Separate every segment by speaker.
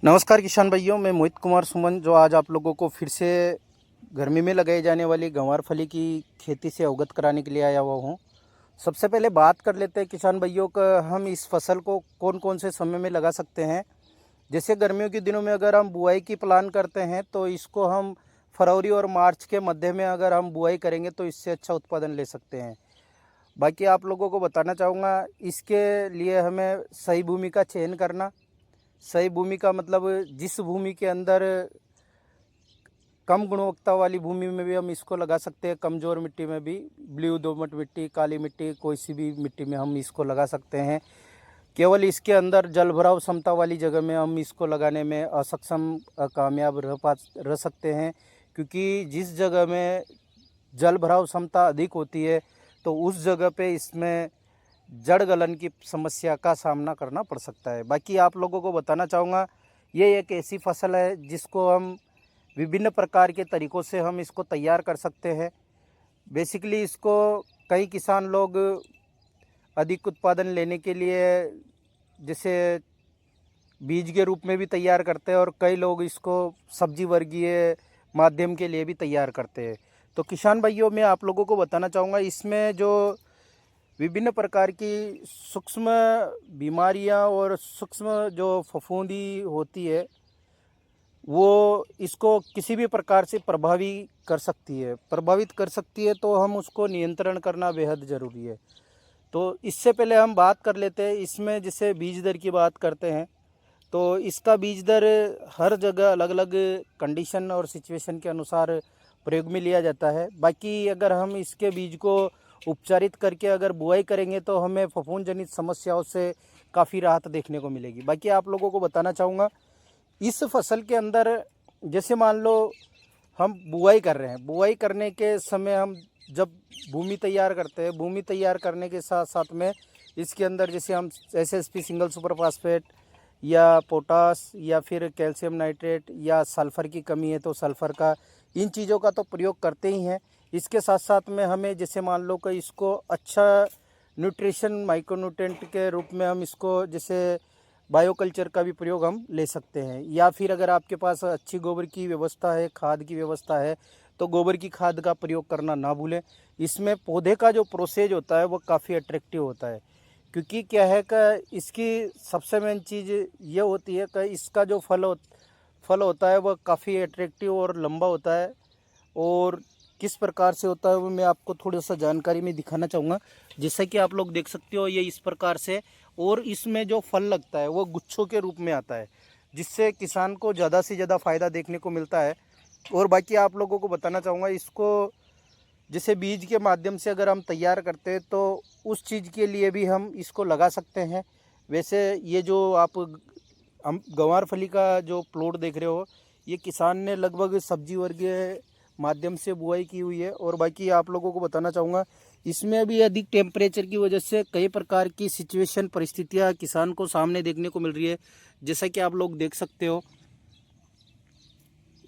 Speaker 1: नमस्कार किसान भाइयों, मैं मोहित कुमार सुमन जो आज आप लोगों को फिर से गर्मी में लगाई जाने वाली गंवार फली की खेती से अवगत कराने के लिए आया हुआ हूँ। सबसे पहले बात कर लेते हैं किसान भाइयों का, हम इस फसल को कौन कौन से समय में लगा सकते हैं। जैसे गर्मियों के दिनों में अगर हम बुआई की प्लान करते हैं तो इसको हम फरवरी और मार्च के मध्य में अगर हम बुआई करेंगे तो इससे अच्छा उत्पादन ले सकते हैं। बाकी आप लोगों को बताना चाहूँगा, इसके लिए हमें सही भूमि का चयन करना। सही भूमि का मतलब जिस भूमि के अंदर कम गुणवत्ता वाली भूमि में भी हम इसको लगा सकते हैं, कमज़ोर मिट्टी में भी, ब्लू दोमट मिट्टी, काली मिट्टी, कोई सी भी मिट्टी में हम इसको लगा सकते हैं। केवल इसके अंदर जल भराव क्षमता वाली जगह में हम इसको लगाने में असक्षम कामयाब रह सकते हैं, क्योंकि जिस जगह में जल भराव क्षमता अधिक होती है तो उस जगह पे इसमें जड़ गलन की समस्या का सामना करना पड़ सकता है। बाकी आप लोगों को बताना चाहूँगा, ये एक ऐसी फसल है जिसको हम विभिन्न प्रकार के तरीक़ों से हम इसको तैयार कर सकते हैं। बेसिकली इसको कई किसान लोग अधिक उत्पादन लेने के लिए जैसे बीज के रूप में भी तैयार करते हैं और कई लोग इसको सब्जी वर्गीय माध्यम के लिए भी तैयार करते हैं। तो किसान भाइयों, मैं आप लोगों को बताना चाहूँगा, इसमें जो विभिन्न प्रकार की सूक्ष्म बीमारियां और सूक्ष्म जो फफूंदी होती है वो इसको किसी भी प्रकार से प्रभावित कर सकती है, तो हम उसको नियंत्रण करना बेहद ज़रूरी है। तो इससे पहले हम बात कर लेते हैं, इसमें जैसे बीज दर की बात करते हैं तो इसका बीज दर हर जगह अलग अलग कंडीशन और सिचुएशन के अनुसार प्रयोग में लिया जाता है। बाकी अगर हम इसके बीज को उपचारित करके अगर बुआई करेंगे तो हमें फफूंद जनित समस्याओं से काफ़ी राहत देखने को मिलेगी। बाकी आप लोगों को बताना चाहूँगा, इस फसल के अंदर जैसे मान लो हम बुआई कर रहे हैं, बुआई करने के समय हम जब भूमि तैयार करते हैं, भूमि तैयार करने के साथ साथ में इसके अंदर जैसे हम SSP सिंगल सुपर फास्फेट या पोटास या फिर कैल्शियम नाइट्रेट या सल्फ़र की कमी है तो सल्फ़र का, इन चीज़ों का तो प्रयोग करते ही हैं। इसके साथ साथ में हमें जैसे मान लो कि इसको अच्छा न्यूट्रिशन माइक्रोन्यूट्रेंट के रूप में हम इसको जैसे बायोकल्चर का भी प्रयोग हम ले सकते हैं, या फिर अगर आपके पास अच्छी गोबर की व्यवस्था है, खाद की व्यवस्था है, तो गोबर की खाद का प्रयोग करना ना भूलें। इसमें पौधे का जो प्रोसेज होता है वो काफ़ी अट्रैक्टिव होता है, क्योंकि क्या है कि इसकी सबसे मेन चीज़ ये होती है कि इसका जो फल होता है वह काफ़ी अट्रैक्टिव और लंबा होता है। और किस प्रकार से होता है वो मैं आपको थोड़ा सा जानकारी में दिखाना चाहूँगा। जैसा कि आप लोग देख सकते हो, ये इस प्रकार से, और इसमें जो फल लगता है वो गुच्छों के रूप में आता है, जिससे किसान को ज़्यादा से ज़्यादा फ़ायदा देखने को मिलता है। और बाकी आप लोगों को बताना चाहूँगा, इसको जैसे बीज के माध्यम से अगर हम तैयार करते हैं तो उस चीज़ के लिए भी हम इसको लगा सकते हैं। वैसे ये जो हम गंवार फली का जो प्लॉट देख रहे हो, ये किसान ने लगभग सब्जी वर्गीय माध्यम से बुआई की हुई है। और बाकी आप लोगों को बताना चाहूँगा, इसमें अभी अधिक टेम्परेचर की वजह से कई प्रकार की सिचुएशन परिस्थितियाँ किसान को सामने देखने को मिल रही है, जैसा कि आप लोग देख सकते हो।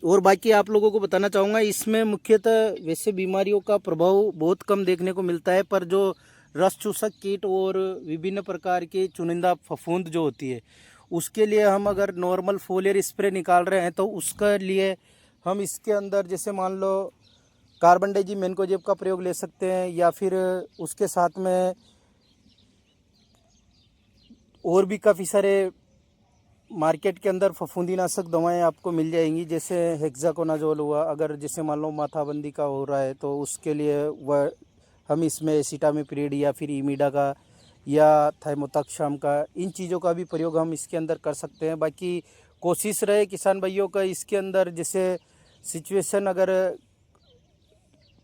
Speaker 1: और बाकी आप लोगों को बताना चाहूँगा, इसमें मुख्यतः वैसे बीमारियों का प्रभाव बहुत कम देखने को मिलता है, पर जो रस चूसक कीट और विभिन्न प्रकार की चुनिंदा फफूंद जो होती है, उसके लिए हम अगर नॉर्मल फोलियर स्प्रे निकाल रहे हैं तो उसके लिए हम इसके अंदर जैसे मान लो कार्बन डाइजीमेनकोजेब का प्रयोग ले सकते हैं, या फिर उसके साथ में और भी काफ़ी सारे मार्केट के अंदर फफूंदीनाशक दवाएं आपको मिल जाएंगी, जैसे हेक्साकोनाजोल हुआ। अगर जैसे मान लो माथाबंदी का हो रहा है तो उसके लिए वह हम इसमें एसिटामिप्रिड या फिर इमिडा का या थाइमोथैक्सम का, इन चीज़ों का भी प्रयोग हम इसके अंदर कर सकते हैं। बाकी कोशिश रहे किसान भाइयों का, इसके अंदर जैसे सिचुएशन अगर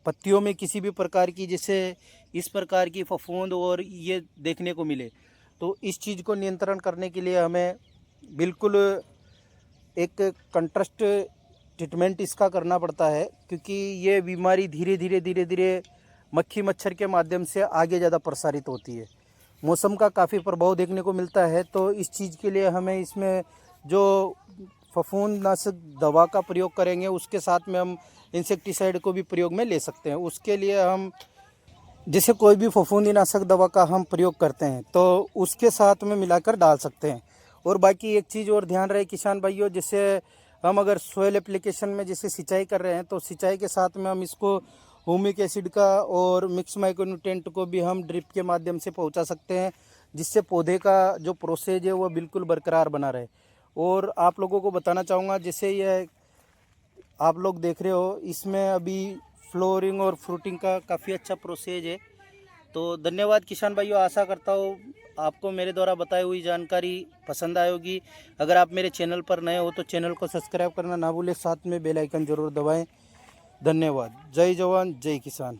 Speaker 1: पत्तियों में किसी भी प्रकार की जैसे इस प्रकार की फफूंद और ये देखने को मिले तो इस चीज़ को नियंत्रण करने के लिए हमें बिल्कुल एक कंट्रास्ट ट्रीटमेंट इसका करना पड़ता है, क्योंकि ये बीमारी धीरे धीरे मक्खी मच्छर के माध्यम से आगे ज़्यादा प्रसारित होती है। मौसम का काफ़ी प्रभाव देखने को मिलता है, तो इस चीज़ के लिए हमें इसमें जो फफूंदनाशक दवा का प्रयोग करेंगे उसके साथ में हम इंसेक्टिसाइड को भी प्रयोग में ले सकते हैं। उसके लिए हम जैसे कोई भी फफूंदीनाशक दवा का हम प्रयोग करते हैं तो उसके साथ में मिलाकर डाल सकते हैं। और बाकी एक चीज़ और ध्यान रहे किसान भाइयों, जैसे हम अगर सोयल एप्लीकेशन में जैसे सिंचाई कर रहे हैं तो सिंचाई के साथ में हम इसको ह्यूमिक एसिड का और मिक्स माइक्रोन्यूट्रिएंट को भी हम ड्रिप के माध्यम से पहुंचा सकते हैं, जिससे पौधे का जो प्रोसेस है वो बिल्कुल बरकरार बना रहे। और आप लोगों को बताना चाहूँगा, जैसे ये आप लोग देख रहे हो इसमें अभी फ्लोरिंग और फ्रूटिंग का काफ़ी अच्छा प्रोसेस है। तो धन्यवाद किसान भाइयों, आशा करता हूँ आपको मेरे द्वारा बताई हुई जानकारी पसंद आई होगी। अगर आप मेरे चैनल पर नए हो तो चैनल को सब्सक्राइब करना ना भूलें, साथ में बेल आइकन जरूर दबाएं। धन्यवाद। जय जवान जय किसान।